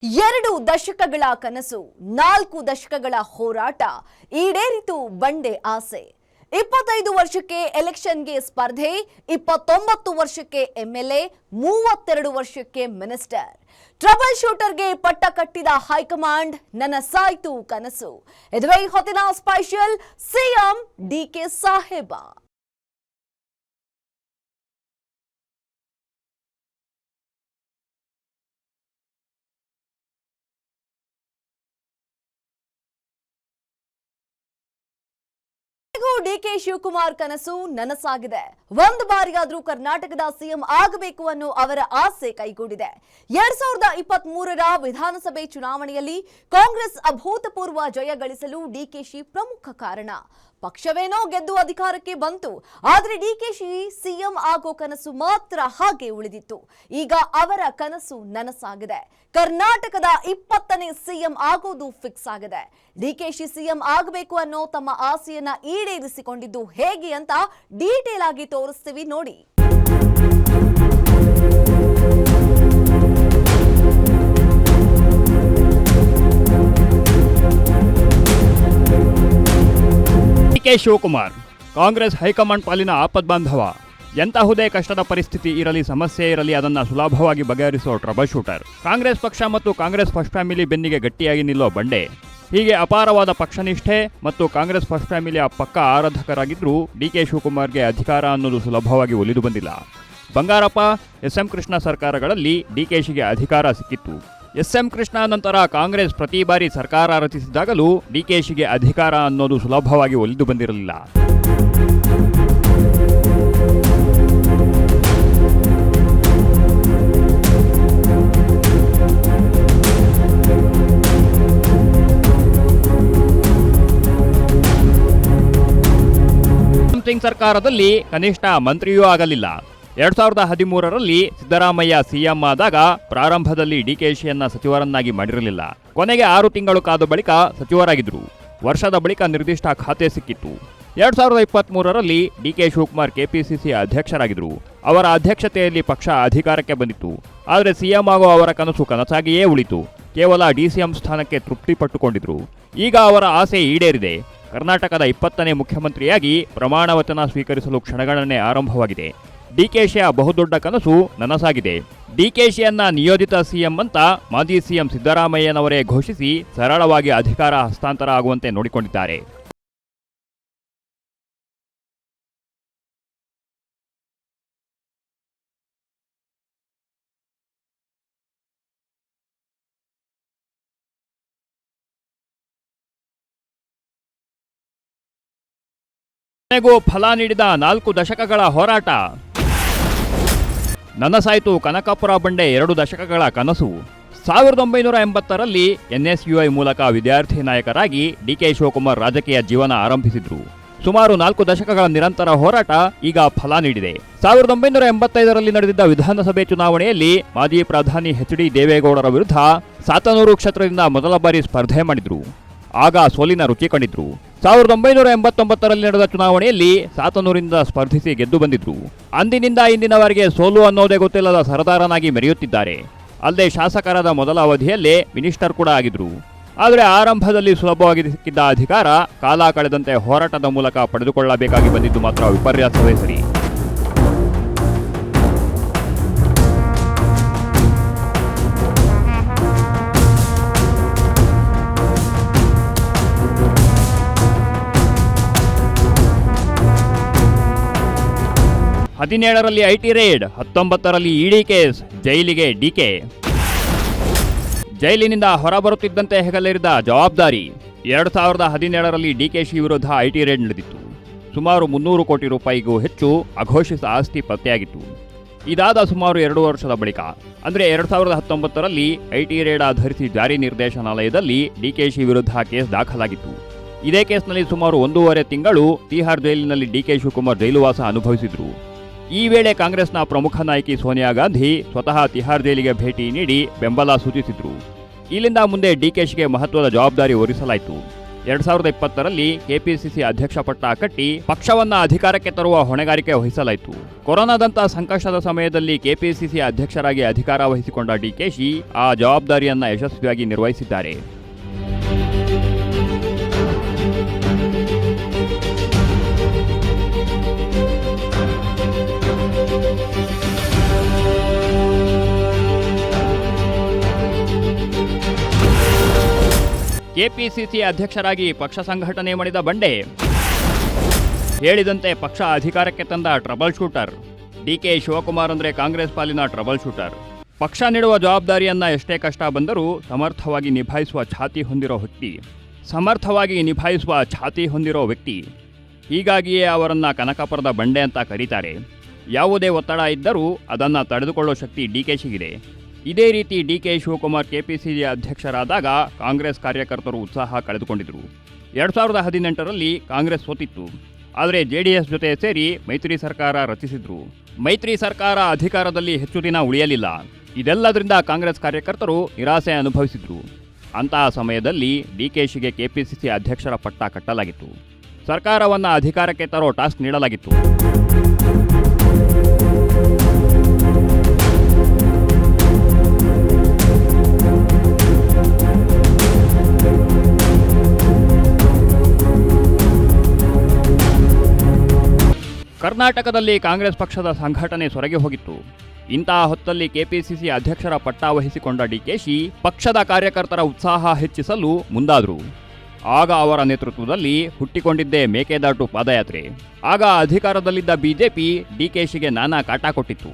2 ದಶಕಗಳ ಕನಸು 4 ದಶಕಗಳ ಹೋರಾಟ ಈಡೇರಿತು ಬಂಡೆ ಆಸೆ 25 ವರ್ಷಕ್ಕೆ ಎಲೆಕ್ಷನ್ಗೆ ಸ್ಪರ್ಧೆ 29 ವರ್ಷಕ್ಕೆ ಎಂಎಲ್ಎ 32 ವರ್ಷಕ್ಕೆ ಮಿನಿಸ್ಟರ್ ಟ್ರಬಲ್ ಶೂಟರ್ಗೆ ಪಟ್ಟ ಕಟ್ಟಿದ ಹೈಕಮಾಂಡ್ ನನಸಾಯ್ತು ಕನಸು ಇದುವೇ ಹೊತ್ತಿನ ಸ್ಪೆಷಲ್ ಸಿಎಂ ಡಿಕೆ ಸಾಹೇಬ ಡಿಕೆ ಶಿವಕುಮಾರ್ ಕನಸು ನನಸಾಗಿದೆ ಒಂದು ಬಾರಿಯಾದ್ರೂ ಕರ್ನಾಟಕದ ಸಿಎಂ ಆಗಬೇಕು ಅನ್ನೋ ಅವರ ಆಸೆ ಕೈಗೂಡಿದೆ 2023ರ ವಿಧಾನಸಭೆ ಚುನಾವಣೆಯಲ್ಲಿ ಕಾಂಗ್ರೆಸ್ ಅಭೂತಪೂರ್ವ ಜಯ ಗಳಿಸಲು ಡಿಕೆಶಿ ಪ್ರಮುಖ ಕಾರಣ ಪಕ್ಷವೇನೋ ಗೆದ್ದು ಅಧಿಕಾರಕ್ಕೆ ಬಂತು ಆದರೆ ಡಿಕೆಶಿ ಸಿಎಂ ಆಗೋ ಕನಸು ಮಾತ್ರ ಹಾಗೆ ಉಳಿದಿತ್ತು ಈಗ ಅವರ ಕನಸು ನನಸಾಗಿದೆ ಕರ್ನಾಟಕದ 20ನೇ ಸಿಎಂ ಆಗೋದು ಫಿಕ್ಸ್ ಆಗಿದೆ ಡಿಕೆಶಿ ಸಿಎಂ ಆಗಬೇಕು ಅನ್ನೋ ತಮ್ಮ ಆಸೆಯನ್ನ ಈಡೇರಿಸಿಕೊಂಡಿದ್ದು ಹೇಗೆ ಅಂತ ಡೀಟೇಲ್ ಆಗಿ ತೋರಿಸ್ತೀವಿ ನೋಡಿ ಡಿಕೆ ಶಿವಕುಮಾರ್ ಕಾಂಗ್ರೆಸ್ ಹೈಕಮಾಂಡ್ ಪಾಲಿನ ಆಪದ್ಬಾಂಧವ ಎಂತಹುದೇ ಕಷ್ಟದ ಪರಿಸ್ಥಿತಿ ಇರಲಿ ಸಮಸ್ಯೆ ಇರಲಿ ಅದನ್ನು ಸುಲಭವಾಗಿ ಬಗೆಹರಿಸುವ ಟ್ರಬಲ್ ಶೂಟರ್ ಕಾಂಗ್ರೆಸ್ ಪಕ್ಷ ಮತ್ತು ಕಾಂಗ್ರೆಸ್ ಫಸ್ಟ್ ಫ್ಯಾಮಿಲಿ ಬೆನ್ನಿಗೆ ಗಟ್ಟಿಯಾಗಿ ನಿಲ್ಲೋ ಬಂಡೆ ಹೀಗೆ ಅಪಾರವಾದ ಪಕ್ಷನಿಷ್ಠೆ ಮತ್ತು ಕಾಂಗ್ರೆಸ್ ಫಸ್ಟ್ ಫ್ಯಾಮಿಲಿಯ ಪಕ್ಕ ಆರಾಧಕರಾಗಿದ್ದರೂ ಡಿಕೆ ಶಿವಕುಮಾರ್ಗೆ ಅಧಿಕಾರ ಅನ್ನೋದು ಸುಲಭವಾಗಿ ಒಲಿದು ಬಂದಿಲ್ಲ ಬಂಗಾರಪ್ಪ ಎಸ್.ಎಂ. ಕೃಷ್ಣ ಸರ್ಕಾರಗಳಲ್ಲಿ ಡಿಕೆಶಿಗೆ ಅಧಿಕಾರ ಸಿಕ್ಕಿತ್ತು ಎಸ್.ಎಂ. ಕೃಷ್ಣ ನಂತರ ಕಾಂಗ್ರೆಸ್ ಪ್ರತಿ ಬಾರಿ ಸರ್ಕಾರ ರಚಿಸಿದಾಗಲೂ ಡಿಕೆಶಿಗೆ ಅಧಿಕಾರ ಅನ್ನೋದು ಸುಲಭವಾಗಿ ಒಲಿದು ಬಂದಿರಲಿಲ್ಲ ಸಿಂಗ್ ಸರ್ಕಾರದಲ್ಲಿ ಕನಿಷ್ಠ ಮಂತ್ರಿಯೂ ಆಗಲಿಲ್ಲ 2013ರಲ್ಲಿ ಸಿದ್ದರಾಮಯ್ಯ ಸಿಎಂ ಆದಾಗ ಪ್ರಾರಂಭದಲ್ಲಿ ಡಿಕೆಶಿಯನ್ನ ಸಚಿವರನ್ನಾಗಿ ಮಾಡಿರಲಿಲ್ಲ ಕೊನೆಗೆ 6 ತಿಂಗಳು ಕಾದ ಬಳಿಕ ಸಚಿವರಾಗಿದ್ದರು ವರ್ಷದ ಬಳಿಕ ನಿರ್ದಿಷ್ಟ ಖಾತೆ ಸಿಕ್ಕಿತ್ತು 2023ರಲ್ಲಿ ಡಿಕೆ ಶಿವಕುಮಾರ್ ಕೆಪಿಸಿಸಿ ಅಧ್ಯಕ್ಷರಾಗಿದ್ದರು ಅವರ ಅಧ್ಯಕ್ಷತೆಯಲ್ಲಿ ಪಕ್ಷ ಅಧಿಕಾರಕ್ಕೆ ಬಂದಿತ್ತು ಆದರೆ ಸಿಎಂ ಆಗೋ ಅವರ ಕನಸು ಕನಸಾಗಿಯೇ ಉಳಿತು ಕೇವಲ ಡಿಸಿಎಂ ಸ್ಥಾನಕ್ಕೆ ತೃಪ್ತಿ ಪಟ್ಟುಕೊಂಡಿದ್ರು ಈಗ ಅವರ ಆಸೆ ಈಡೇರಿದೆ ಕರ್ನಾಟಕದ 20ನೇ ಮುಖ್ಯಮಂತ್ರಿಯಾಗಿ ಪ್ರಮಾಣ ವಚನ ಸ್ವೀಕರಿಸಲು ಕ್ಷಣಗಣನೆ ಆರಂಭವಾಗಿದೆ ಡಿಕೆಶಿಯ ಬಹುದೊಡ್ಡ ಕನಸು ನನಸಾಗಿದೆ ಡಿಕೆಶಿಯನ್ನ ನಿಯೋಜಿತ ಸಿಎಂ ಅಂತ ಮಾಜಿ ಸಿಎಂ ಸಿದ್ದರಾಮಯ್ಯನವರೇ ಘೋಷಿಸಿ ಸರಳವಾಗಿ ಅಧಿಕಾರ ಹಸ್ತಾಂತರ ಆಗುವಂತೆ ನೋಡಿಕೊಂಡಿದ್ದಾರೆ ಕೊನೆಗೂ ಫಲ ನೀಡಿದ 4 ದಶಕಗಳ ಹೋರಾಟ ನನಸಾಯ್ತು ಕನಕಪುರ ಬಂಡೆ 2 ದಶಕಗಳ ಕನಸು 1980ರಲ್ಲಿ ಎನ್ಎಸ್ಯುಐ ಮೂಲಕ ವಿದ್ಯಾರ್ಥಿ ನಾಯಕರಾಗಿ ಡಿಕೆ ಶಿವಕುಮಾರ್ ರಾಜಕೀಯ ಜೀವನ ಆರಂಭಿಸಿದ್ರು ಸುಮಾರು 4 ದಶಕಗಳ ನಿರಂತರ ಹೋರಾಟ ಈಗ ಫಲ ನೀಡಿದೆ 1985ರಲ್ಲಿ ನಡೆದಿದ್ದ ವಿಧಾನಸಭೆ ಚುನಾವಣೆಯಲ್ಲಿ ಮಾಜಿ ಪ್ರಧಾನಿ ಎಚ್.ಡಿ. ದೇವೇಗೌಡರ ವಿರುದ್ಧ ಸಾತನೂರು ಕ್ಷೇತ್ರದಿಂದ ಮೊದಲ ಬಾರಿ ಸ್ಪರ್ಧೆ ಮಾಡಿದ್ರು ಆಗ ಸೋಲಿನ ರುಚಿ ಕಂಡಿದ್ರು 1989ರಲ್ಲಿ ನಡೆದ ಚುನಾವಣೆಯಲ್ಲಿ ಸಾತನೂರಿಂದ ಸ್ಪರ್ಧಿಸಿ ಗೆದ್ದು ಬಂದಿದ್ರು ಅಂದಿನಿಂದ ಇಂದಿನವರೆಗೆ ಸೋಲು ಅನ್ನೋದೇ ಗೊತ್ತಿಲ್ಲದ ಸರದಾರನಾಗಿ ಮೆರೆಯುತ್ತಿದ್ದಾರೆ ಅಲ್ಲದೆ ಶಾಸಕರಾದ ಮೊದಲ ಅವಧಿಯಲ್ಲೇ ಮಿನಿಸ್ಟರ್ ಕೂಡ ಆಗಿದ್ರು ಆದರೆ ಆರಂಭದಲ್ಲಿ ಸುಲಭವಾಗಿ ಸಿಕ್ಕಿದ್ದ ಅಧಿಕಾರ ಕಾಲ ಕಳೆದಂತೆ ಹೋರಾಟದ ಮೂಲಕ ಪಡೆದುಕೊಳ್ಳಬೇಕಾಗಿ ಬಂದಿದ್ದು ಮಾತ್ರ ವಿಪರ್ಯಾಸವೇ ಸರಿ ಹದಿನೇಳರಲ್ಲಿ ಐಟಿ ರೇಡ್ 19ರಲ್ಲಿ ಇಡಿ ಕೇಸ್ ಜೈಲಿಗೆ ಡಿಕೆ ಜೈಲಿನಿಂದ ಹೊರಬರುತ್ತಿದ್ದಂತೆ ಹೆಗಲೇರಿದ ಜವಾಬ್ದಾರಿ 2017ರಲ್ಲಿ ಡಿಕೆಶಿ ವಿರುದ್ಧ ಐಟಿ ರೇಡ್ ನಡೆದಿತ್ತು ಸುಮಾರು 300 ಕೋಟಿ ರೂಪಾಯಿಗೂ ಹೆಚ್ಚು ಅಘೋಷಿತ ಆಸ್ತಿ ಪತ್ತೆಯಾಗಿತ್ತು ಇದಾದ ಸುಮಾರು 2 ವರ್ಷದ ಬಳಿಕ ಅಂದರೆ 2019ರಲ್ಲಿ ಐಟಿ ರೇಡ್ ಆಧರಿಸಿ ಜಾರಿ ನಿರ್ದೇಶನಾಲಯದಲ್ಲಿ ಡಿಕೆಶಿ ವಿರುದ್ಧ ಕೇಸ್ ದಾಖಲಾಗಿತ್ತು ಇದೇ ಕೇಸ್ನಲ್ಲಿ ಸುಮಾರು 1.5 ತಿಂಗಳು ತಿಹಾರ್ ಜೈಲಿನಲ್ಲಿ ಡಿಕೆ ಶಿವಕುಮಾರ್ ಜೈಲುವಾಸ ಅನುಭವಿಸಿದ್ರು ಈ ವೇಳೆ ಕಾಂಗ್ರೆಸ್ನ ಪ್ರಮುಖ ನಾಯಕಿ ಸೋನಿಯಾ ಗಾಂಧಿ ಸ್ವತಃ ತಿಹಾರ್ ಜೈಲಿಗೆ ಭೇಟಿ ನೀಡಿ ಬೆಂಬಲ ಸೂಚಿಸಿದ್ರು ಇಲ್ಲಿಂದ ಮುಂದೆ ಡಿಕೆಶಿಗೆ ಮಹತ್ವದ ಜವಾಬ್ದಾರಿ ಹೊರಿಸಲಾಯಿತು 2020ರಲ್ಲಿ ಕೆಪಿಸಿಸಿ ಅಧ್ಯಕ್ಷ ಪಟ್ಟ ಕಟ್ಟಿ ಪಕ್ಷವನ್ನ ಅಧಿಕಾರಕ್ಕೆ ತರುವ ಹೊಣೆಗಾರಿಕೆ ವಹಿಸಲಾಯಿತು. ಕೊರೋನಾದಂಥ ಸಂಕಷ್ಟದ ಸಮಯದಲ್ಲಿ ಕೆಪಿಸಿಸಿ ಅಧ್ಯಕ್ಷರಾಗಿ ಅಧಿಕಾರ ವಹಿಸಿಕೊಂಡ ಡಿಕೆಶಿ ಆ ಜವಾಬ್ದಾರಿಯನ್ನ ಯಶಸ್ವಿಯಾಗಿ ನಿರ್ವಹಿಸಿದ್ದಾರೆ. ಕೆಪಿಸಿಸಿ ಅಧ್ಯಕ್ಷರಾಗಿ ಪಕ್ಷ ಸಂಘಟನೆ ಮಾಡಿದ ಬಂಡೆ, ಹೇಳಿದಂತೆ ಪಕ್ಷ ಅಧಿಕಾರಕ್ಕೆ ತಂದ ಟ್ರಬಲ್ ಶೂಟರ್. ಡಿಕೆ ಶಿವಕುಮಾರ್ ಅಂದ್ರೆ ಕಾಂಗ್ರೆಸ್ ಪಾಲಿನ ಟ್ರಬಲ್ ಶೂಟರ್. ಪಕ್ಷ ನೀಡುವ ಜವಾಬ್ದಾರಿಯನ್ನ ಎಷ್ಟೇ ಕಷ್ಟ ಬಂದರೂ ಸಮರ್ಥವಾಗಿ ನಿಭಾಯಿಸುವ ಛಾತಿ ಹೊಂದಿರೋ ವ್ಯಕ್ತಿ. ಹೀಗಾಗಿಯೇ ಅವರನ್ನ ಕನಕಪುರದ ಬಂಡೆ ಅಂತ ಕರೀತಾರೆ. ಯಾವುದೇ ಒತ್ತಡ ಇದ್ದರೂ ಅದನ್ನ ತಡೆದುಕೊಳ್ಳೋ ಶಕ್ತಿ ಡಿಕೆಶಿಗಿದೆ. ಇದೇ ರೀತಿ ಡಿಕೆ ಶಿವಕುಮಾರ್ ಕೆಪಿಸಿಸಿ ಅಧ್ಯಕ್ಷರಾದಾಗ ಕಾಂಗ್ರೆಸ್ ಕಾರ್ಯಕರ್ತರು ಉತ್ಸಾಹ ಕಳೆದುಕೊಂಡಿದ್ದರು. 2018ರಲ್ಲಿ ಕಾಂಗ್ರೆಸ್ ಸೋತಿತ್ತು. ಆದರೆ ಜೆಡಿಎಸ್ ಜೊತೆ ಸೇರಿ ಮೈತ್ರಿ ಸರ್ಕಾರ ರಚಿಸಿದ್ರು. ಮೈತ್ರಿ ಸರ್ಕಾರ ಅಧಿಕಾರದಲ್ಲಿ ಹೆಚ್ಚು ದಿನ ಉಳಿಯಲಿಲ್ಲ. ಇದೆಲ್ಲದರಿಂದ ಕಾಂಗ್ರೆಸ್ ಕಾರ್ಯಕರ್ತರು ನಿರಾಸೆ ಅನುಭವಿಸಿದ್ರು. ಅಂತಹ ಸಮಯದಲ್ಲಿ ಡಿಕೆಶಿಗೆ ಕೆಪಿಸಿಸಿ ಅಧ್ಯಕ್ಷರ ಪಟ್ಟ ಕಟ್ಟಲಾಗಿತ್ತು. ಸರ್ಕಾರವನ್ನ ಅಧಿಕಾರಕ್ಕೆ ತರೋ ಟಾಸ್ಕ್ ನೀಡಲಾಗಿತ್ತು. ಕರ್ನಾಟಕದಲ್ಲಿ ಕಾಂಗ್ರೆಸ್ ಪಕ್ಷದ ಸಂಘಟನೆ ಸೊರಗಿ ಹೋಗಿತ್ತು. ಇಂತಹ ಹೊತ್ತಲ್ಲಿ ಕೆಪಿಸಿಸಿ ಅಧ್ಯಕ್ಷರ ಪಟ್ಟ ವಹಿಸಿಕೊಂಡ ಡಿಕೆಶಿ ಪಕ್ಷದ ಕಾರ್ಯಕರ್ತರ ಉತ್ಸಾಹ ಹೆಚ್ಚಿಸಲು ಮುಂದಾದರು. ಆಗ ಅವರ ನೇತೃತ್ವದಲ್ಲಿ ಹುಟ್ಟಿಕೊಂಡಿದ್ದೇ ಮೇಕೆದಾಟು ಪಾದಯಾತ್ರೆ. ಆಗ ಅಧಿಕಾರದಲ್ಲಿದ್ದ ಬಿಜೆಪಿ ಡಿಕೆಶಿಗೆ ನಾನಾ ಕಾಟ ಕೊಟ್ಟಿತ್ತು.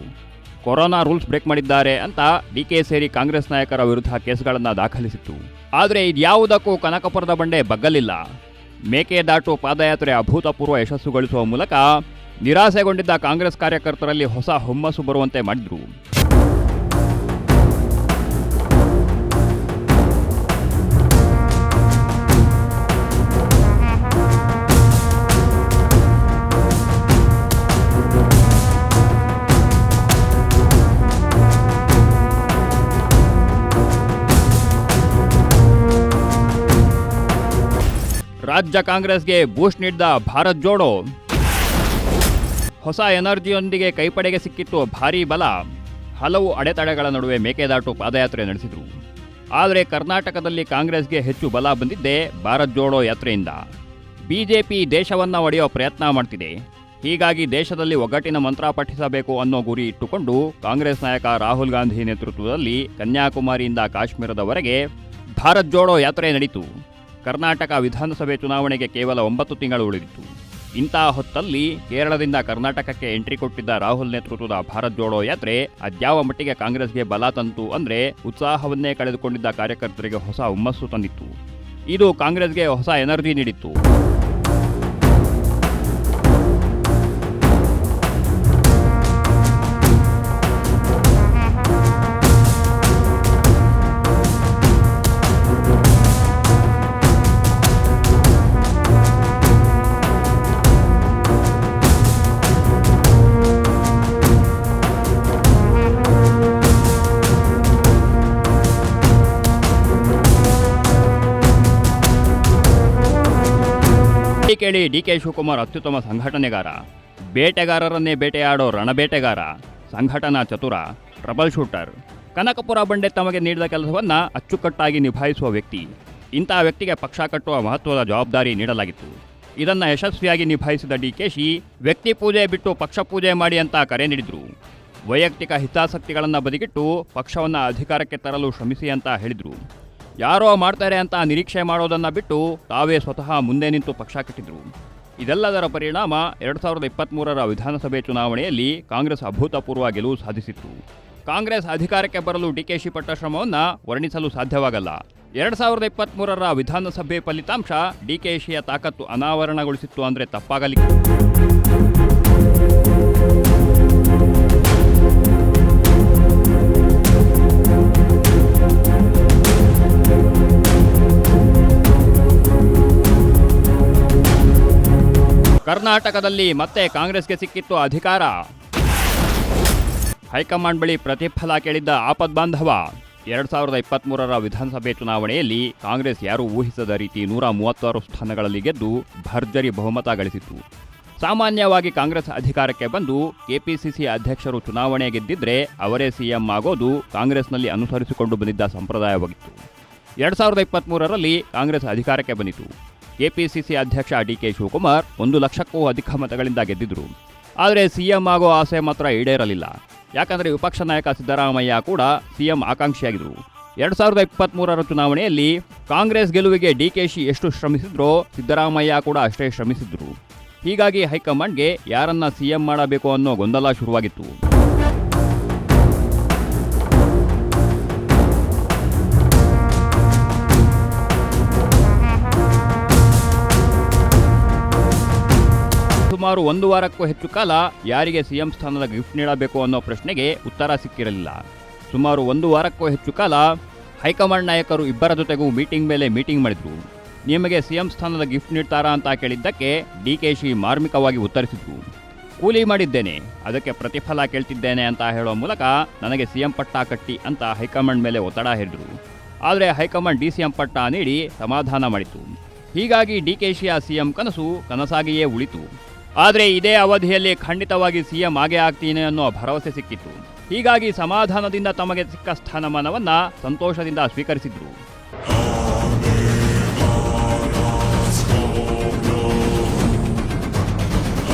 ಕೊರೋನಾ ರೂಲ್ಸ್ ಬ್ರೇಕ್ ಮಾಡಿದ್ದಾರೆ ಅಂತ ಡಿಕೆ ಸೇರಿ ಕಾಂಗ್ರೆಸ್ ನಾಯಕರ ವಿರುದ್ಧ ಕೇಸ್ಗಳನ್ನು ದಾಖಲಿಸಿತ್ತು. ಆದರೆ ಇದ್ಯಾವುದಕ್ಕೂ ಕನಕಪುರದ ಬಂಡೆ ಬಗ್ಗಲಿಲ್ಲ. ಮೇಕೆದಾಟು ಪಾದಯಾತ್ರೆ ಅಭೂತಪೂರ್ವ ಯಶಸ್ಸುಗೊಳಿಸುವ ಮೂಲಕ ನಿರಾಸೆಗೊಂಡಿದ್ದ ಕಾಂಗ್ರೆಸ್ ಕಾರ್ಯಕರ್ತರಲ್ಲಿ ಹೊಸ ಹುಮ್ಮಸ್ಸು ಬರುವಂತೆ ಮಾಡಿದ್ರು. ರಾಜ್ಯ ಕಾಂಗ್ರೆಸ್ಗೆ ಬೂಸ್ಟ್ ನೀಡಿದ ಭಾರತ್ ಜೋಡೋ ಹೊಸ ಎನರ್ಜಿಯೊಂದಿಗೆ ಕೈಪಡೆಗೆ ಸಿಕ್ಕಿತ್ತು ಭಾರೀ ಬಲ. ಹಲವು ಅಡೆತಡೆಗಳ ನಡುವೆ ಮೇಕೆದಾಟು ಪಾದಯಾತ್ರೆ ನಡೆಸಿದರು. ಆದರೆ ಕರ್ನಾಟಕದಲ್ಲಿ ಕಾಂಗ್ರೆಸ್ಗೆ ಹೆಚ್ಚು ಬಲ ಬಂದಿದ್ದೇ ಭಾರತ್ ಜೋಡೋ ಯಾತ್ರೆಯಿಂದ. ಬಿಜೆಪಿ ದೇಶವನ್ನ ಒಡೆಯೋ ಪ್ರಯತ್ನ ಮಾಡ್ತಿದೆ. ಹೀಗಾಗಿ ದೇಶದಲ್ಲಿ ಒಗ್ಗಟ್ಟಿನ ಮಂತ್ರ ಪಠಿಸಬೇಕು ಅನ್ನೋ ಗುರಿ ಇಟ್ಟುಕೊಂಡು ಕಾಂಗ್ರೆಸ್ ನಾಯಕ ರಾಹುಲ್ ಗಾಂಧಿ ನೇತೃತ್ವದಲ್ಲಿ ಕನ್ಯಾಕುಮಾರಿಯಿಂದ ಕಾಶ್ಮೀರದವರೆಗೆ ಭಾರತ್ ಜೋಡೋ ಯಾತ್ರೆ ನಡೆಯಿತು. ಕರ್ನಾಟಕ ವಿಧಾನಸಭೆ ಚುನಾವಣೆಗೆ ಕೇವಲ 9 ತಿಂಗಳು ಉಳಿದಿತ್ತು. ಇಂತಹ ಹೊತ್ತಲ್ಲಿ ಕೇರಳದಿಂದ ಕರ್ನಾಟಕಕ್ಕೆ ಎಂಟ್ರಿ ಕೊಟ್ಟಿದ್ದ ರಾಹುಲ್ ನೇತೃತ್ವದ ಭಾರತ್ ಜೋಡೋ ಯಾತ್ರೆ ಅದ್ಯಾವ ಮಟ್ಟಿಗೆ ಕಾಂಗ್ರೆಸ್ಗೆ ಬಲ ತಂತು ಅಂದ್ರೆ ಉತ್ಸಾಹವನ್ನೇ ಕಳೆದುಕೊಂಡಿದ್ದ ಕಾರ್ಯಕರ್ತರಿಗೆ ಹೊಸ ಹುಮ್ಮಸ್ಸು ತಂದಿತ್ತು. ಇದು ಕಾಂಗ್ರೆಸ್ಗೆ ಹೊಸ ಎನರ್ಜಿ ನೀಡಿತ್ತು. ಕೇಳಿ ಡಿಕೆ ಶಿವಕುಮಾರ್ ಅತ್ಯುತ್ತಮ ಸಂಘಟನೆಗಾರ, ಬೇಟೆಗಾರರನ್ನೇ ಬೇಟೆಯಾಡೋ ರಣಬೇಟೆಗಾರ, ಸಂಘಟನಾ ಚತುರ, ಟ್ರಬಲ್ ಶೂಟರ್. ಕನಕಪುರ ಬಂಡೆ ತಮಗೆ ನೀಡಿದ ಕೆಲಸವನ್ನ ಅಚ್ಚುಕಟ್ಟಾಗಿ ನಿಭಾಯಿಸುವ ವ್ಯಕ್ತಿ. ಇಂತಹ ವ್ಯಕ್ತಿಗೆ ಪಕ್ಷ ಕಟ್ಟುವ ಮಹತ್ವದ ಜವಾಬ್ದಾರಿ ನೀಡಲಾಗಿತ್ತು. ಇದನ್ನ ಯಶಸ್ವಿಯಾಗಿ ನಿಭಾಯಿಸಿದ ಡಿಕೆಶಿ ವ್ಯಕ್ತಿ ಪೂಜೆ ಬಿಟ್ಟು ಪಕ್ಷ ಪೂಜೆ ಮಾಡಿ ಅಂತ ಕರೆ ನೀಡಿದ್ರು. ವೈಯಕ್ತಿಕ ಹಿತಾಸಕ್ತಿಗಳನ್ನು ಬದಿಗಿಟ್ಟು ಪಕ್ಷವನ್ನ ಅಧಿಕಾರಕ್ಕೆ ತರಲು ಶ್ರಮಿಸಿ ಅಂತ ಹೇಳಿದ್ರು. ಯಾರೋ ಮಾಡ್ತಾರೆ ಅಂತ ನಿರೀಕ್ಷೆ ಮಾಡೋದನ್ನ ಬಿಟ್ಟು ತಾವೇ ಸ್ವತಃ ಮುಂದೆ ನಿಂತು ಪಕ್ಷ ಕಟ್ಟಿದ್ರು. ಇದೆಲ್ಲದರ ಪರಿಣಾಮ 2023ರ ವಿಧಾನಸಭೆ ಚುನಾವಣೆಯಲ್ಲಿ ಕಾಂಗ್ರೆಸ್ ಅಭೂತಪೂರ್ವ ಗೆಲುವು ಸಾಧಿಸಿತ್ತು. ಕಾಂಗ್ರೆಸ್ ಅಧಿಕಾರಕ್ಕೆ ಬರಲು ಡಿಕೆಶಿ ಪಟ್ಟ ಶ್ರಮವನ್ನು ವರ್ಣಿಸಲು ಸಾಧ್ಯವಾಗಲ್ಲ. 2023ರ ವಿಧಾನಸಭೆ ಫಲಿತಾಂಶ ಡಿಕೆಶಿಯ ತಾಕತ್ತು ಅನಾವರಣಗೊಳಿಸಿತ್ತು ಅಂದ್ರೆ ತಪ್ಪಾಗಲಿಲ್ಲ. ಕರ್ನಾಟಕದಲ್ಲಿ ಮತ್ತೆ ಕಾಂಗ್ರೆಸ್ಗೆ ಸಿಕ್ಕಿತ್ತು ಅಧಿಕಾರ. ಹೈಕಮಾಂಡ್ ಬಳಿ ಪ್ರತಿಫಲ ಕೇಳಿದ್ದ ಆಪದ್ಬಾಂಧವ 2023ರ ವಿಧಾನಸಭೆ ಚುನಾವಣೆಯಲ್ಲಿ ಕಾಂಗ್ರೆಸ್ ಯಾರೂ ಊಹಿಸದ ರೀತಿ 136 ಸ್ಥಾನಗಳಲ್ಲಿ ಗೆದ್ದು ಭರ್ಜರಿ ಬಹುಮತ ಗಳಿಸಿತ್ತು. ಸಾಮಾನ್ಯವಾಗಿ ಕಾಂಗ್ರೆಸ್ ಅಧಿಕಾರಕ್ಕೆ ಬಂದು ಕೆಪಿಸಿಸಿ ಅಧ್ಯಕ್ಷರು ಚುನಾವಣೆ ಗೆದ್ದಿದ್ರೆ ಅವರೇ ಸಿಎಂ ಆಗೋದು ಕಾಂಗ್ರೆಸ್ನಲ್ಲಿ ಅನುಸರಿಸಿಕೊಂಡು ಬಂದಿದ್ದ ಸಂಪ್ರದಾಯವಾಗಿತ್ತು. 2023ರಲ್ಲಿ ಕಾಂಗ್ರೆಸ್ ಅಧಿಕಾರಕ್ಕೆ ಬಂದಿತು. ಕೆಪಿಸಿಸಿ ಅಧ್ಯಕ್ಷ ಡಿಕೆ ಶಿವಕುಮಾರ್ 1 ಲಕ್ಷಕ್ಕೂ ಅಧಿಕ ಮತಗಳಿಂದ ಗೆದ್ದಿದ್ರು. ಆದರೆ ಸಿಎಂ ಆಗೋ ಆಸೆ ಮಾತ್ರ ಈಡೇರಲಿಲ್ಲ. ಯಾಕಂದರೆ ವಿಪಕ್ಷ ನಾಯಕ ಸಿದ್ದರಾಮಯ್ಯ ಕೂಡ ಸಿಎಂ ಆಕಾಂಕ್ಷಿಯಾಗಿದ್ದರು. 2023ರ ಚುನಾವಣೆಯಲ್ಲಿ ಕಾಂಗ್ರೆಸ್ ಗೆಲುವಿಗೆ ಡಿಕೆಶಿ ಎಷ್ಟು ಶ್ರಮಿಸಿದ್ರೋ ಸಿದ್ದರಾಮಯ್ಯ ಕೂಡ ಅಷ್ಟೇ ಶ್ರಮಿಸಿದ್ರು. ಹೀಗಾಗಿ ಹೈಕಮಾಂಡ್ಗೆ ಯಾರನ್ನ ಸಿಎಂ ಮಾಡಬೇಕು ಅನ್ನೋ ಗೊಂದಲ ಶುರುವಾಗಿತ್ತು. ಸುಮಾರು 1 ವಾರಕ್ಕೂ ಹೆಚ್ಚು ಕಾಲ ಯಾರಿಗೆ ಸಿಎಂ ಸ್ಥಾನದ ಗಿಫ್ಟ್ ನೀಡಬೇಕು ಅನ್ನೋ ಪ್ರಶ್ನೆಗೆ ಉತ್ತರ ಸಿಕ್ಕಿರಲಿಲ್ಲ. ಸುಮಾರು 1 ವಾರಕ್ಕೂ ಹೆಚ್ಚು ಕಾಲ ಹೈಕಮಾಂಡ್ ನಾಯಕರು ಇಬ್ಬರ ಜೊತೆಗೂ ಮೀಟಿಂಗ್ ಮೇಲೆ ಮೀಟಿಂಗ್ ಮಾಡಿದ್ರು. ನಿಮಗೆ ಸಿಎಂ ಸ್ಥಾನದ ಗಿಫ್ಟ್ ನೀಡ್ತಾರಾ ಅಂತ ಕೇಳಿದ್ದಕ್ಕೆ ಡಿಕೆಶಿ ಮಾರ್ಮಿಕವಾಗಿ ಉತ್ತರಿಸಿದ್ರು. ಕೂಲಿ ಮಾಡಿದ್ದೇನೆ, ಅದಕ್ಕೆ ಪ್ರತಿಫಲ ಕೇಳ್ತಿದ್ದೇನೆ ಅಂತ ಹೇಳೋ ಮೂಲಕ ನನಗೆ ಸಿಎಂ ಪಟ್ಟ ಕಟ್ಟಿ ಅಂತ ಹೈಕಮಾಂಡ್ ಮೇಲೆ ಒತ್ತಡ ಹೇರಿದ್ರು. ಆದರೆ ಹೈಕಮಾಂಡ್ ಡಿಸಿಎಂ ಪಟ್ಟ ನೀಡಿ ಸಮಾಧಾನ ಮಾಡಿತು. ಹೀಗಾಗಿ ಡಿಕೆಶಿಯ ಸಿಎಂ ಕನಸು ಕನಸಾಗಿಯೇ ಉಳಿತು. ಆದರೆ ಇದೇ ಅವಧಿಯಲ್ಲಿ ಖಂಡಿತವಾಗಿ ಸಿಎಂ ಆಗೇ ಆಗ್ತೀನಿ ಅನ್ನೋ ಭರವಸೆ ಸಿಕ್ಕಿತ್ತು. ಹೀಗಾಗಿ ಸಮಾಧಾನದಿಂದ ತಮಗೆ ಸಿಕ್ಕ ಸ್ಥಾನಮಾನವನ್ನ ಸಂತೋಷದಿಂದ ಸ್ವೀಕರಿಸಿದ್ರು.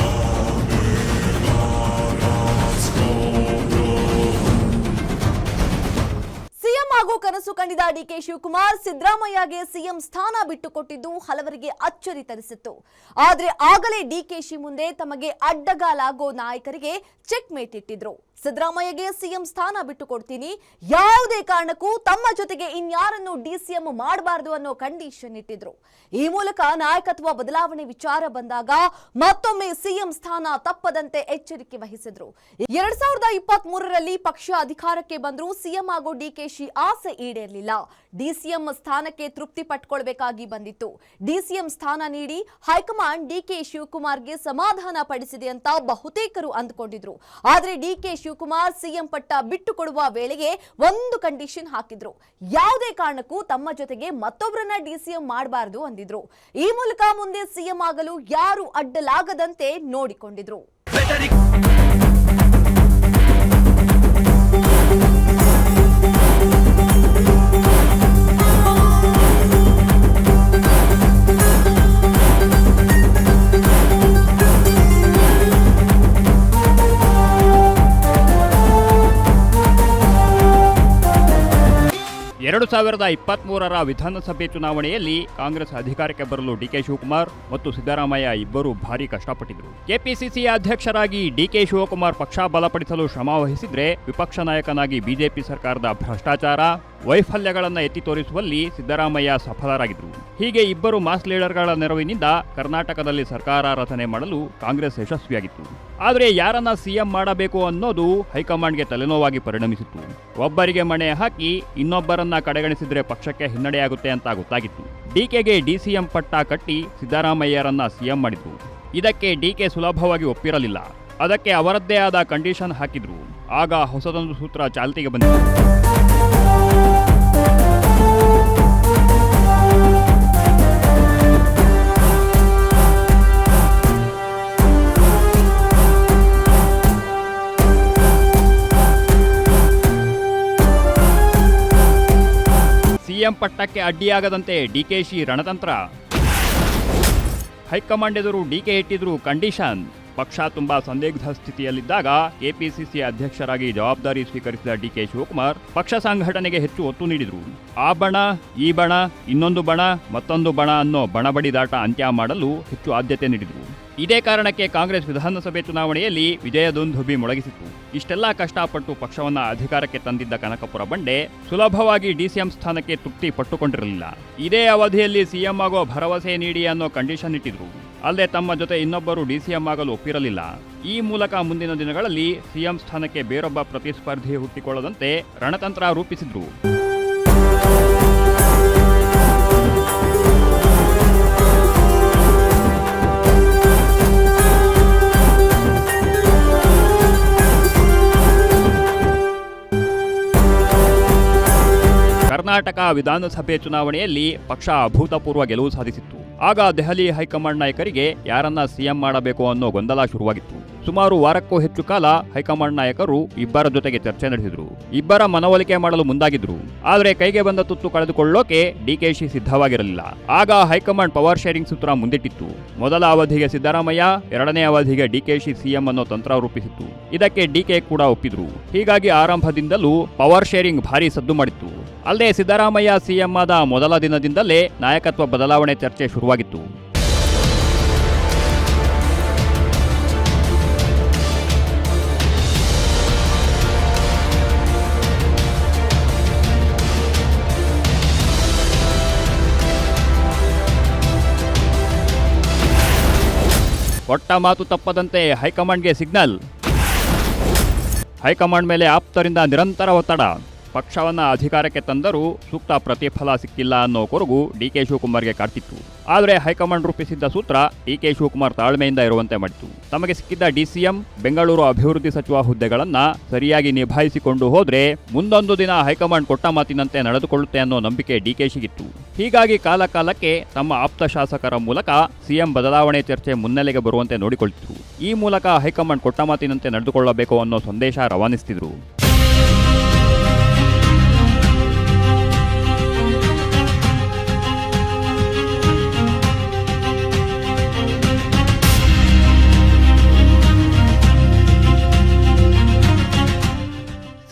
ಸಿಎಂ ಆಗೋ ಕನಸು ಕಂಡಿದ್ದ ಡಿಕೆ ಶಿವಕುಮಾರ್ ಸಿದ್ದರಾಮಯ್ಯಗೆ ಸಿಎಂ ಸ್ಥಾನ ಬಿಟ್ಟುಕೊಟ್ಟಿದ್ದು ಹಲವರಿಗೆ ಅಚ್ಚರಿ ತರಿಸಿತ್ತು. ಆದ್ರೆ ಆಗಲೇ ಡಿಕೆಶಿ ಮುಂದೆ ತಮಗೆ ಅಡ್ಡಗಾಲಾಗೋ ನಾಯಕರಿಗೆ ಚೆಕ್ ಮೇಟ್ ಇಟ್ಟಿದ್ರು. ಸಿದ್ದರಾಮಯ್ಯಗೆ ಸಿಎಂ ಸ್ಥಾನ ಬಿಟ್ಟು ಕೊಡ್ತೀನಿ, ಯಾವುದೇ ಕಾರಣಕ್ಕೂ ತಮ್ಮ ಜೊತೆಗೆ ಇನ್ಯಾರನ್ನು ಡಿಸಿಎಂ ಮಾಡಬಾರದು ಅನ್ನೋ ಕಂಡೀಷನ್ ಇಟ್ಟಿದ್ರು. ಈ ಮೂಲಕ ನಾಯಕತ್ವ ಬದಲಾವಣೆ ವಿಚಾರ ಬಂದಾಗ ಮತ್ತೊಮ್ಮೆ ಸಿಎಂ ಸ್ಥಾನ ತಪ್ಪದಂತೆ ಎಚ್ಚರಿಕೆ ವಹಿಸಿದ್ರು. 2023ರಲ್ಲಿ ಪಕ್ಷ ಅಧಿಕಾರಕ್ಕೆ ಬಂದರೂ ಸಿಎಂ ಆಗೋ ಡಿಕೆಶಿ ಆಸೆ ಈಡೇರಲಿಲ್ಲ. ಡಿಸಿಎಂ ಸ್ಥಾನಕ್ಕೆ ತೃಪ್ತಿ ಪಟ್ಕೊಳ್ಬೇಕಾಗಿ ಬಂದಿತ್ತು. ಡಿಸಿಎಂ ಸ್ಥಾನ ನೀಡಿ ಹೈಕಮಾಂಡ್ ಡಿಕೆ ಶಿವಕುಮಾರ್ಗೆ ಸಮಾಧಾನ ಪಡಿಸಿದೆ ಅಂತ ಬಹುತೇಕರು ಅಂದ್ಕೊಂಡಿದ್ರು. ಆದ್ರೆ ಡಿಕೆ ಶಿವಕುಮಾರ್ ಸಿಎಂ ಪಟ್ಟ ಬಿಟ್ಟು ಕೊಡುವ ವೇಳೆಗೆ ಒಂದು ಕಂಡೀಷನ್ ಹಾಕಿದ್ರು. ಯಾವುದೇ ಕಾರಣಕ್ಕೂ ತಮ್ಮ ಜೊತೆಗೆ ಮತ್ತೊಬ್ಬರನ್ನ ಡಿಸಿಎಂ ಮಾಡಬಾರದು ಅಂದಿದ್ರು. ಈ ಮೂಲಕ ಮುಂದೆ ಸಿಎಂ ಆಗಲು ಯಾರು ಅಡ್ಡಲಾಗದಂತೆ ನೋಡಿಕೊಂಡಿದ್ರು. ಎರಡು 2023ರ ವಿಧಾನಸಭೆ ಚುನಾವಣೆಯಲ್ಲಿ ಕಾಂಗ್ರೆಸ್ ಅಧಿಕಾರಕ್ಕೆ ಬರಲು ಡಿಕೆ ಶಿವಕುಮಾರ್ ಮತ್ತು ಸಿದ್ದರಾಮಯ್ಯ ಇಬ್ಬರು ಭಾರಿ ಕಷ್ಟಪಟ್ಟಿದ್ರು. ಕೆಪಿಸಿಸಿ ಅಧ್ಯಕ್ಷರಾಗಿ ಡಿಕೆ ಶಿವಕುಮಾರ್ ಪಕ್ಷ ಬಲಪಡಿಸಲು ಶ್ರಮ ವಹಿಸಿದ್ರೆ, ವಿಪಕ್ಷ ನಾಯಕನಾಗಿ ಬಿಜೆಪಿ ಸರ್ಕಾರದ ಭ್ರಷ್ಟಾಚಾರ, ವೈಫಲ್ಯಗಳನ್ನು ಎತ್ತಿ ತೋರಿಸುವಲ್ಲಿ ಸಿದ್ದರಾಮಯ್ಯ ಸಫಲರಾಗಿದ್ರು. ಹೀಗೆ ಇಬ್ಬರು ಮಾಸ್ ಲೀಡರ್ಗಳ ನೆರವಿನಿಂದ ಕರ್ನಾಟಕದಲ್ಲಿ ಸರ್ಕಾರ ರಚನೆ ಮಾಡಲು ಕಾಂಗ್ರೆಸ್ ಯಶಸ್ವಿಯಾಗಿತ್ತು. ಆದರೆ ಯಾರನ್ನ ಸಿಎಂ ಮಾಡಬೇಕು ಅನ್ನೋದು ಹೈಕಮಾಂಡ್ಗೆ ತಲೆನೋವಾಗಿ ಪರಿಣಮಿಸಿತ್ತು. ಒಬ್ಬರಿಗೆ ಮಣೆ ಹಾಕಿ ಇನ್ನೊಬ್ಬರನ್ನ ಕಡೆಗಣಿಸಿದ್ರೆ ಪಕ್ಷಕ್ಕೆ ಹಿನ್ನಡೆಯಾಗುತ್ತೆ ಅಂತ ಗೊತ್ತಾಗಿತ್ತು. ಡಿಕೆಗೆ ಡಿಸಿಎಂ ಪಟ್ಟ ಕಟ್ಟಿ ಸಿದ್ದರಾಮಯ್ಯರನ್ನ ಸಿಎಂ ಮಾಡಿದ್ರು. ಇದಕ್ಕೆ ಡಿಕೆ ಸುಲಭವಾಗಿ ಒಪ್ಪಿರಲಿಲ್ಲ. ಅದಕ್ಕೆ ಅವರದ್ದೇ ಆದ ಕಂಡೀಷನ್ ಹಾಕಿದ್ರು. ಆಗ ಹೊಸದೊಂದು ಸೂತ್ರ ಚಾಲ್ತಿಗೆ ಬಂದಿತು. ಸಿಎಂ ಪಟ್ಟಕ್ಕೆ ಅಡ್ಡಿಯಾಗದಂತೆ ಡಿಕೆಶಿ ರಣತಂತ್ರ. ಹೈಕಮಾಂಡ್ ಎದುರು ಡಿಕೆ ಇಟ್ಟಿದ್ರು ಕಂಡೀಷನ್. ಪಕ್ಷ ತುಂಬಾ ಸಂದಿಗ್ಧ ಸ್ಥಿತಿಯಲ್ಲಿದ್ದಾಗ ಕೆಪಿಸಿಸಿ ಅಧ್ಯಕ್ಷರಾಗಿ ಜವಾಬ್ದಾರಿ ಸ್ವೀಕರಿಸಿದ ಡಿಕೆ ಶಿವಕುಮಾರ್ ಪಕ್ಷ ಸಂಘಟನೆಗೆ ಹೆಚ್ಚು ಒತ್ತು ನೀಡಿದರು. ಆ ಬಣ, ಈ ಬಣ, ಇನ್ನೊಂದು ಬಣ, ಮತ್ತೊಂದು ಬಣ ಅನ್ನೋ ಬಣಬಡಿದಾಟ ಅಂತ್ಯ ಮಾಡಲು ಹೆಚ್ಚು ಆದ್ಯತೆ ನೀಡಿದರು. ಇದೇ ಕಾರಣಕ್ಕೆ ಕಾಂಗ್ರೆಸ್ ವಿಧಾನಸಭೆ ಚುನಾವಣೆಯಲ್ಲಿ ವಿಜಯದುಂದುಭಿ ಮೊಳಗಿಸಿತ್ತು. ಇಷ್ಟೆಲ್ಲ ಕಷ್ಟಪಟ್ಟು ಪಕ್ಷವನ್ನ ಅಧಿಕಾರಕ್ಕೆ ತಂದಿದ್ದ ಕನಕಪುರ ಬಂಡೆ ಸುಲಭವಾಗಿ ಡಿಸಿಎಂ ಸ್ಥಾನಕ್ಕೆ ತೃಪ್ತಿ ಪಟ್ಟುಕೊಂಡಿರಲಿಲ್ಲ. ಇದೇ ಅವಧಿಯಲ್ಲಿ ಸಿಎಂ ಆಗೋ ಭರವಸೆ ನೀಡಿ ಅನ್ನೋ ಕಂಡೀಷನ್ ಇಟ್ಟಿದ್ರು. ಅಲ್ಲದೆ ತಮ್ಮ ಜೊತೆ ಇನ್ನೊಬ್ಬರು ಡಿಸಿಎಂ ಆಗಲು ಒಪ್ಪಿರಲಿಲ್ಲ. ಈ ಮೂಲಕ ಮುಂದಿನ ದಿನಗಳಲ್ಲಿ ಸಿಎಂ ಸ್ಥಾನಕ್ಕೆ ಬೇರೊಬ್ಬ ಪ್ರತಿಸ್ಪರ್ಧಿ ಹುಟ್ಟಿಕೊಳ್ಳದಂತೆ ರಣತಂತ್ರ ರೂಪಿಸಿದ್ರು. ಕರ್ನಾಟಕ ವಿಧಾನಸಭೆ ಚುನಾವಣೆಯಲ್ಲಿ ಪಕ್ಷ ಅಭೂತಪೂರ್ವ ಗೆಲುವು ಸಾಧಿಸಿತ್ತು. ಆಗ ದೆಹಲಿ ಹೈಕಮಾಂಡ್ ನಾಯಕರಿಗೆ ಯಾರನ್ನ ಸಿಎಂ ಮಾಡಬೇಕು ಅನ್ನೋ ಗೊಂದಲ ಶುರುವಾಗಿತ್ತು. ಸುಮಾರು ವಾರಕ್ಕೂ ಹೆಚ್ಚು ಕಾಲ ಹೈಕಮಾಂಡ್ ನಾಯಕರು ಇಬ್ಬರ ಜೊತೆಗೆ ಚರ್ಚೆ ನಡೆಸಿದ್ರು. ಇಬ್ಬರ ಮನವೊಲಿಕೆ ಮಾಡಲು ಮುಂದಾಗಿದ್ರು. ಆದರೆ ಕೈಗೆ ಬಂದ ತುತ್ತು ಕಳೆದುಕೊಳ್ಳೋಕೆ ಡಿಕೆಶಿ ಸಿದ್ಧವಾಗಿರಲಿಲ್ಲ. ಆಗ ಹೈಕಮಾಂಡ್ ಪವರ್ ಶೇರಿಂಗ್ ಸೂತ್ರ ಮುಂದಿಟ್ಟಿತ್ತು. ಮೊದಲ ಅವಧಿಗೆ ಸಿದ್ದರಾಮಯ್ಯ, ಎರಡನೇ ಅವಧಿಗೆ ಡಿಕೆಶಿ ಸಿಎಂ ಅನ್ನೋ ತಂತ್ರ ರೂಪಿಸಿತ್ತು. ಇದಕ್ಕೆ ಡಿಕೆ ಕೂಡ ಒಪ್ಪಿದ್ರು. ಹೀಗಾಗಿ ಆರಂಭದಿಂದಲೂ ಪವರ್ ಶೇರಿಂಗ್ ಭಾರಿ ಸದ್ದು ಮಾಡಿತ್ತು. ಅಲ್ಲದೆ ಸಿದ್ದರಾಮಯ್ಯ ಸಿಎಂ ಆದ ಮೊದಲ ದಿನದಿಂದಲೇ ನಾಯಕತ್ವ ಬದಲಾವಣೆ ಚರ್ಚೆ ಶುರುವಾಗಿತ್ತು. ಕೊಟ್ಟ ಮಾತು ತಪ್ಪದಂತೆ ಹೈಕಮಾಂಡ್ಗೆ ಸಿಗ್ನಲ್. ಹೈಕಮಾಂಡ್ ಮೇಲೆ ಆಪ್ತರಿಂದ ನಿರಂತರ ಒತ್ತಡ. ಪಕ್ಷವನ್ನ ಅಧಿಕಾರಕ್ಕೆ ತಂದರೂ ಸೂಕ್ತ ಪ್ರತಿಫಲ ಸಿಕ್ಕಿಲ್ಲ ಅನ್ನೋ ಕೊರಗು ಡಿಕೆ ಶಿವಕುಮಾರ್ಗೆ ಕಾಡ್ತಿತ್ತು. ಆದರೆ ಹೈಕಮಾಂಡ್ ರೂಪಿಸಿದ್ದ ಸೂತ್ರ ಡಿಕೆ ಶಿವಕುಮಾರ್ ತಾಳ್ಮೆಯಿಂದ ಇರುವಂತೆ ಮಾಡಿತು. ತಮಗೆ ಸಿಕ್ಕಿದ್ದ ಡಿಸಿಎಂ, ಬೆಂಗಳೂರು ಅಭಿವೃದ್ಧಿ ಸಚಿವ ಹುದ್ದೆಗಳನ್ನ ಸರಿಯಾಗಿ ನಿಭಾಯಿಸಿಕೊಂಡು ಹೋದ್ರೆ ಮುಂದೊಂದು ದಿನ ಹೈಕಮಾಂಡ್ ಕೊಟ್ಟ ಮಾತಿನಂತೆ ನಡೆದುಕೊಳ್ಳುತ್ತೆ ಅನ್ನೋ ನಂಬಿಕೆ ಡಿಕೆಶಿಗಿತ್ತು. ಹೀಗಾಗಿ ಕಾಲಕಾಲಕ್ಕೆ ತಮ್ಮ ಆಪ್ತ ಶಾಸಕರ ಮೂಲಕ ಸಿಎಂ ಬದಲಾವಣೆ ಚರ್ಚೆ ಮುನ್ನೆಲೆಗೆ ಬರುವಂತೆ ನೋಡಿಕೊಳ್ಳುತ್ತಿದ್ರು. ಈ ಮೂಲಕ ಹೈಕಮಾಂಡ್ ಕೊಟ್ಟ ಮಾತಿನಂತೆ ನಡೆದುಕೊಳ್ಳಬೇಕು ಅನ್ನೋ ಸಂದೇಶ ರವಾನಿಸುತ್ತಿದ್ರು.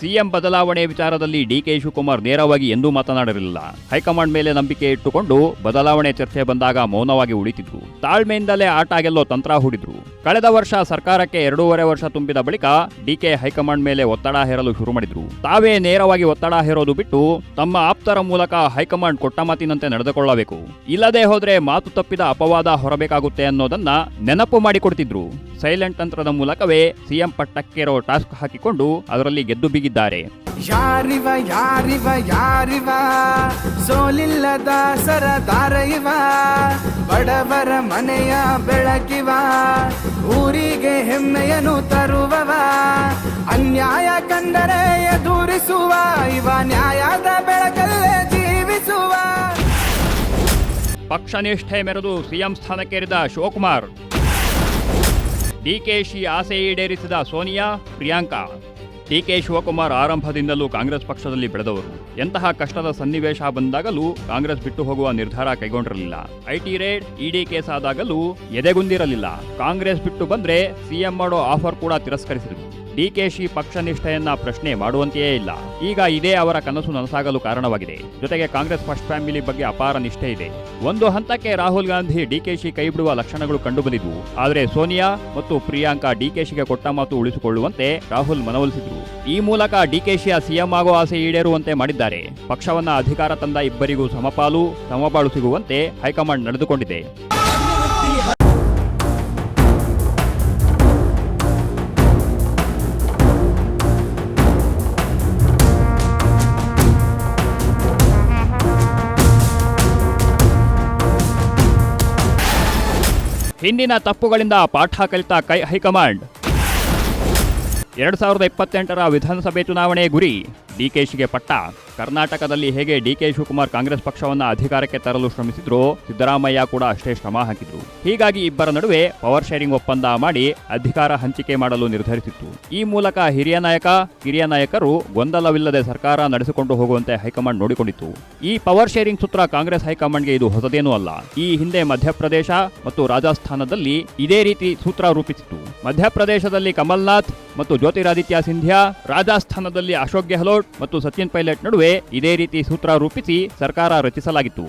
ಸಿಎಂ ಬದಲಾವಣೆ ವಿಚಾರದಲ್ಲಿ ಡಿಕೆ ಶಿವಕುಮಾರ್ ನೇರವಾಗಿ ಎಂದೂ ಮಾತನಾಡಿರಲಿಲ್ಲ. ಹೈಕಮಾಂಡ್ ಮೇಲೆ ನಂಬಿಕೆ ಇಟ್ಟುಕೊಂಡು ಬದಲಾವಣೆ ಚರ್ಚೆ ಬಂದಾಗ ಮೌನವಾಗಿ ಉಳಿತಿದ್ರು. ತಾಳ್ಮೆಯಿಂದಲೇ ಆಟ ಗೆಲ್ಲೋ ತಂತ್ರ ಹೂಡಿದ್ರು. ಕಳೆದ ವರ್ಷ ಸರ್ಕಾರಕ್ಕೆ 2.5 ವರ್ಷ ತುಂಬಿದ ಬಳಿಕ ಡಿಕೆ ಹೈಕಮಾಂಡ್ ಮೇಲೆ ಒತ್ತಡ ಹೇರಲು ಶುರು ಮಾಡಿದ್ರು. ತಾವೇ ನೇರವಾಗಿ ಒತ್ತಡ ಹೇರೋದು ಬಿಟ್ಟು ತಮ್ಮ ಆಪ್ತರ ಮೂಲಕ ಹೈಕಮಾಂಡ್ ಕೊಟ್ಟ ಮಾತಿನಂತೆ ನಡೆದುಕೊಳ್ಳಬೇಕು. ಇಲ್ಲದೆ ಹೋದ್ರೆ ಮಾತು ತಪ್ಪಿದ ಅಪವಾದ ಹೊರಬೇಕಾಗುತ್ತೆ ಅನ್ನೋದನ್ನ ನೆನಪು ಮಾಡಿಕೊಡ್ತಿದ್ರು. ಸೈಲೆಂಟ್ ತಂತ್ರದ ಮೂಲಕವೇ ಸಿಎಂ ಪಟ್ಟಕ್ಕೇರೋ ಟಾಸ್ಕ್ ಹಾಕಿಕೊಂಡು ಅದರಲ್ಲಿ ಗೆದ್ದು ಬಿಗಿದ್ದಾರೆ. ಯಾರಿವ ಯಾರಿವ ಯಾರಿವ ಸೋಲಿಲ್ಲದ ಸರದಾರ ಇವ, ಬಡವರ ಮನೆಯ ಬೆಳಕಿವ, ಊರಿಗೆ ಹೆಮ್ಮೆಯನ್ನು ತರುವವ, ಅನ್ಯಾಯ ಕಂಡರೆ ಎದುರಿಸುವ ಇವ, ನ್ಯಾಯದ ಬೆಳಕಲ್ಲೇ ಜೀವಿಸುವ. ಪಕ್ಷ ನಿಷ್ಠೆ ಮೆರೆದು ಸಿಎಂ ಸ್ಥಾನಕ್ಕೇರಿದ ಶಿವಕುಮಾರ್, ಡಿಕೆಶಿ ಆಸೆ ಈಡೇರಿಸಿದ ಸೋನಿಯಾ, ಪ್ರಿಯಾಂಕಾ. ಡಿಕೆ ಶಿವಕುಮಾರ್ ಆರಂಭದಿಂದಲೂ ಕಾಂಗ್ರೆಸ್ ಪಕ್ಷದಲ್ಲಿ ಬೆಳೆದವರು. ಎಂತಹ ಕಷ್ಟದ ಸನ್ನಿವೇಶ ಬಂದಾಗಲೂ ಕಾಂಗ್ರೆಸ್ ಬಿಟ್ಟು ಹೋಗುವ ನಿರ್ಧಾರ ಕೈಗೊಂಡಿರಲಿಲ್ಲ. ಐಟಿ ರೇಡ್, ಇಡಿ ಕೇಸ್ ಆದಾಗಲೂ ಎದೆಗುಂದಿರಲಿಲ್ಲ. ಕಾಂಗ್ರೆಸ್ ಬಿಟ್ಟು ಬಂದ್ರೆ ಸಿಎಂ ಮಾಡೋ ಆಫರ್ ಕೂಡ ತಿರಸ್ಕರಿಸಿದರು. ಡಿಕೆಶಿ ಪಕ್ಷ ನಿಷ್ಠೆಯನ್ನ ಪ್ರಶ್ನೆ ಮಾಡುವಂತೆಯೇ ಇಲ್ಲ. ಈಗ ಇದೇ ಅವರ ಕನಸು ನನಸಾಗಲು ಕಾರಣವಾಗಿದೆ. ಜೊತೆಗೆ ಕಾಂಗ್ರೆಸ್ ಫಸ್ಟ್ ಫ್ಯಾಮಿಲಿ ಬಗ್ಗೆ ಅಪಾರ ನಿಷ್ಠೆ ಇದೆ. ಒಂದು ಹಂತಕ್ಕೆ ರಾಹುಲ್ ಗಾಂಧಿ ಡಿಕೆಶಿ ಕೈ ಬಿಡುವ ಲಕ್ಷಣಗಳು ಕಂಡುಬಂದಿದ್ವು. ಆದರೆ ಸೋನಿಯಾ ಮತ್ತು ಪ್ರಿಯಾಂಕಾ ಡಿಕೆಶಿಗೆ ಕೊಟ್ಟ ಮಾತು ಉಳಿಸಿಕೊಳ್ಳುವಂತೆ ರಾಹುಲ್ ಮನವೊಲಿಸಿದ್ರು. ಈ ಮೂಲಕ ಡಿಕೆಶಿಯ ಸಿಎಂ ಆಗೋ ಆಸೆ ಈಡೇರುವಂತೆ ಮಾಡಿದ್ದಾರೆ. ಪಕ್ಷವನ್ನ ಅಧಿಕಾರ ತಂದ ಇಬ್ಬರಿಗೂ ಸಮಪಾಲು ಸಮಬಾಳು ಸಿಗುವಂತೆ ಹೈಕಮಾಂಡ್ ನಡೆದುಕೊಂಡಿದೆ. ಹಿಂದಿನ ತಪ್ಪುಗಳಿಂದ ಪಾಠ ಕಲಿತ ಹೈಕಮಾಂಡ್. 2028ರ ವಿಧಾನಸಭೆ ಚುನಾವಣೆ ಗುರಿ ಡಿಕೆಶಿಗೆ ಪಟ್ಟ. ಕರ್ನಾಟಕದಲ್ಲಿ ಹೇಗೆ ಡಿಕೆ ಶಿವಕುಮಾರ್ ಕಾಂಗ್ರೆಸ್ ಪಕ್ಷವನ್ನ ಅಧಿಕಾರಕ್ಕೆ ತರಲು ಶ್ರಮಿಸಿದ್ರು, ಸಿದ್ದರಾಮಯ್ಯ ಕೂಡ ಅಷ್ಟೇ ಶ್ರಮ ಹಾಕಿದ್ರು. ಹೀಗಾಗಿ ಇಬ್ಬರ ನಡುವೆ ಪವರ್ ಶೇರಿಂಗ್ ಒಪ್ಪಂದ ಮಾಡಿ ಅಧಿಕಾರ ಹಂಚಿಕೆ ಮಾಡಲು ನಿರ್ಧರಿಸಿತ್ತು. ಈ ಮೂಲಕ ಹಿರಿಯ ನಾಯಕ, ಕಿರಿಯ ನಾಯಕರು ಗೊಂದಲವಿಲ್ಲದೆ ಸರ್ಕಾರ ನಡೆಸಿಕೊಂಡು ಹೋಗುವಂತೆ ಹೈಕಮಾಂಡ್ ನೋಡಿಕೊಂಡಿತ್ತು. ಈ ಪವರ್ ಶೇರಿಂಗ್ ಸೂತ್ರ ಕಾಂಗ್ರೆಸ್ ಹೈಕಮಾಂಡ್ಗೆ ಇದು ಹೊಸದೇನೂ ಅಲ್ಲ. ಈ ಹಿಂದೆ ಮಧ್ಯಪ್ರದೇಶ ಮತ್ತು ರಾಜಸ್ಥಾನದಲ್ಲಿ ಇದೇ ರೀತಿ ಸೂತ್ರ ರೂಪಿಸಿತ್ತು. ಮಧ್ಯಪ್ರದೇಶದಲ್ಲಿ ಕಮಲ್ನಾಥ್ ಮತ್ತು ಜ್ಯೋತಿರಾದಿತ್ಯ ಸಿಂಧ್ಯಾ, ರಾಜಸ್ಥಾನದಲ್ಲಿ ಅಶೋಕ್ ಗೆಹ್ಲೋಟ್ ಮತ್ತು ಸಚಿನ್ ಪೈಲಟ್ ನಡುವೆ ಇದೇ ರೀತಿ ಸೂತ್ರ ರೂಪಿಸಿ ಸರ್ಕಾರ ರಚಿಸಲಾಗಿತ್ತು.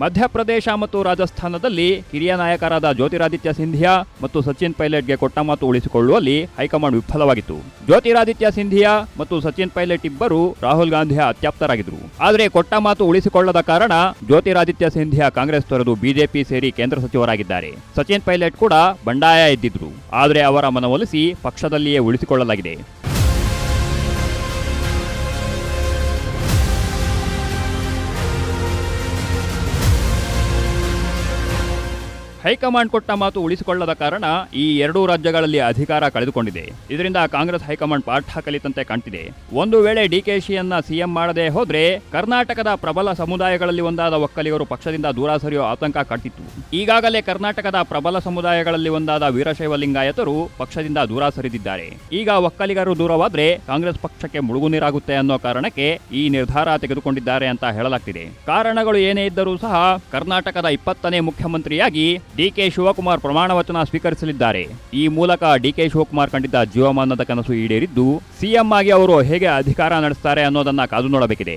ಮಧ್ಯಪ್ರದೇಶ ಮತ್ತು ರಾಜಸ್ಥಾನದಲ್ಲಿ ಹಿರಿಯ ನಾಯಕರಾದ ಜ್ಯೋತಿರಾದಿತ್ಯ ಸಿಂಧಿಯಾ ಮತ್ತು ಸಚಿನ್ ಪೈಲಟ್ಗೆ ಕೊಟ್ಟ ಮಾತು ಉಳಿಸಿಕೊಳ್ಳುವಲ್ಲಿ ಹೈಕಮಾಂಡ್ ವಿಫಲವಾಗಿತ್ತು. ಜ್ಯೋತಿರಾದಿತ್ಯ ಸಿಂಧಿಯಾ ಮತ್ತು ಸಚಿನ್ ಪೈಲಟ್ ಇಬ್ಬರು ರಾಹುಲ್ ಗಾಂಧಿಯ ಅತ್ಯಾಪ್ತರಾಗಿದ್ದರು. ಆದರೆ ಕೊಟ್ಟ ಮಾತು ಉಳಿಸಿಕೊಳ್ಳದ ಕಾರಣ ಜ್ಯೋತಿರಾದಿತ್ಯ ಸಿಂಧಿಯಾ ಕಾಂಗ್ರೆಸ್ ತೊರೆದು ಬಿಜೆಪಿ ಸೇರಿ ಕೇಂದ್ರ ಸಚಿವರಾಗಿದ್ದಾರೆ. ಸಚಿನ್ ಪೈಲಟ್ ಕೂಡ ಬಂಡಾಯ ಎದ್ದಿದ್ರು. ಆದರೆ ಅವರ ಮನವೊಲಿಸಿ ಪಕ್ಷದಲ್ಲಿಯೇ ಉಳಿಸಿಕೊಳ್ಳಲಾಗಿದೆ. ಹೈಕಮಾಂಡ್ ಕೊಟ್ಟ ಮಾತು ಉಳಿಸಿಕೊಳ್ಳದ ಕಾರಣ ಈ ಎರಡೂ ರಾಜ್ಯಗಳಲ್ಲಿ ಅಧಿಕಾರ ಕಳೆದುಕೊಂಡಿದೆ. ಇದರಿಂದ ಕಾಂಗ್ರೆಸ್ ಹೈಕಮಾಂಡ್ ಪಾಠ ಕಲಿತಂತೆ ಕಾಣ್ತಿದೆ. ಒಂದು ವೇಳೆ ಡಿಕೆಶಿಯನ್ನ ಸಿಎಂ ಮಾಡದೆ ಹೋದ್ರೆ ಕರ್ನಾಟಕದ ಪ್ರಬಲ ಸಮುದಾಯಗಳಲ್ಲಿ ಒಂದಾದ ಒಕ್ಕಲಿಗರು ಪಕ್ಷದಿಂದ ದೂರ ಸರಿಯೋ ಆತಂಕ ಕಾಡ್ತಿತ್ತು. ಈಗಾಗಲೇ ಕರ್ನಾಟಕದ ಪ್ರಬಲ ಸಮುದಾಯಗಳಲ್ಲಿ ಒಂದಾದ ವೀರಶೈವ ಲಿಂಗಾಯತರು ಪಕ್ಷದಿಂದ ದೂರ ಸರಿದಿದ್ದಾರೆ. ಈಗ ಒಕ್ಕಲಿಗರು ದೂರವಾದ್ರೆ ಕಾಂಗ್ರೆಸ್ ಪಕ್ಷಕ್ಕೆ ಮುಳುಗು ನೀರಾಗುತ್ತೆ ಅನ್ನೋ ಕಾರಣಕ್ಕೆ ಈ ನಿರ್ಧಾರ ತೆಗೆದುಕೊಂಡಿದ್ದಾರೆ ಅಂತ ಹೇಳಲಾಗ್ತಿದೆ. ಕಾರಣಗಳು ಏನೇ ಇದ್ದರೂ ಸಹ ಕರ್ನಾಟಕದ 20ನೇ ಮುಖ್ಯಮಂತ್ರಿಯಾಗಿ ಡಿಕೆ ಶಿವಕುಮಾರ್ ಪ್ರಮಾಣ ವಚನ ಸ್ವೀಕರಿಸಲಿದ್ದಾರೆ. ಈ ಮೂಲಕ ಡಿಕೆ ಶಿವಕುಮಾರ್ ಕಂಡಿದ್ದ ಜೀವಮಾನದ ಕನಸು ಈಡೇರಿದ್ದು ಸಿಎಂ ಆಗಿ ಅವರು ಹೇಗೆ ಅಧಿಕಾರ ನಡೆಸ್ತಾರೆ ಅನ್ನೋದನ್ನ ಕಾದು ನೋಡಬೇಕಿದೆ.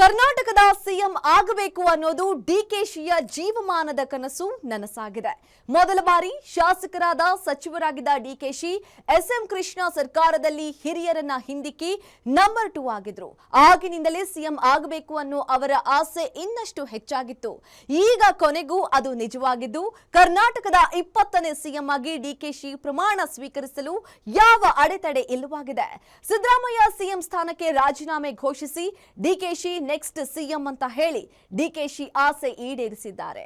ಕರ್ನಾಟಕದ ಸಿಎಂ ಆಗಬೇಕು ಅನ್ನೋದು ಡಿಕೆಶಿಯ ಜೀವಮಾನದ ಕನಸು ನನಸಾಗಿದೆ. ಮೊದಲ ಬಾರಿ ಶಾಸಕರಾದ ಸಚಿವರಾಗಿದ್ದ ಡಿಕೆಶಿ ಎಸ್ಎಂ ಕೃಷ್ಣ ಸರ್ಕಾರದಲ್ಲಿ ಹಿರಿಯರನ್ನ ಹಿಂದಿಕ್ಕಿ ನಂಬರ್ 2 ಆಗಿದ್ರು. ಆಗಿನಿಂದಲೇ ಸಿಎಂ ಆಗಬೇಕು ಅನ್ನೋ ಅವರ ಆಸೆ ಇನ್ನಷ್ಟು ಹೆಚ್ಚಾಗಿತ್ತು. ಈಗ ಕೊನೆಗೂ ಅದು ನಿಜವಾಗಿದ್ದು ಕರ್ನಾಟಕದ 20ನೇ ಸಿಎಂ ಆಗಿ ಡಿಕೆಶಿ ಪ್ರಮಾಣ ಸ್ವೀಕರಿಸಲು ಯಾವ ಅಡೆತಡೆ ಇಲ್ಲವಾಗಿದೆ. ಸಿದ್ದರಾಮಯ್ಯ ಸಿಎಂ ಸ್ಥಾನಕ್ಕೆ ರಾಜೀನಾಮೆ ಘೋಷಿಸಿ ಡಿಕೆಶಿ ನೆಕ್ಸ್ಟ್ ಸಿಎಂ ಅಂತ ಹೇಳಿ ಡಿಕೆಶಿ ಆಸೆ ಈಡೇರಿಸಿದ್ದಾರೆ.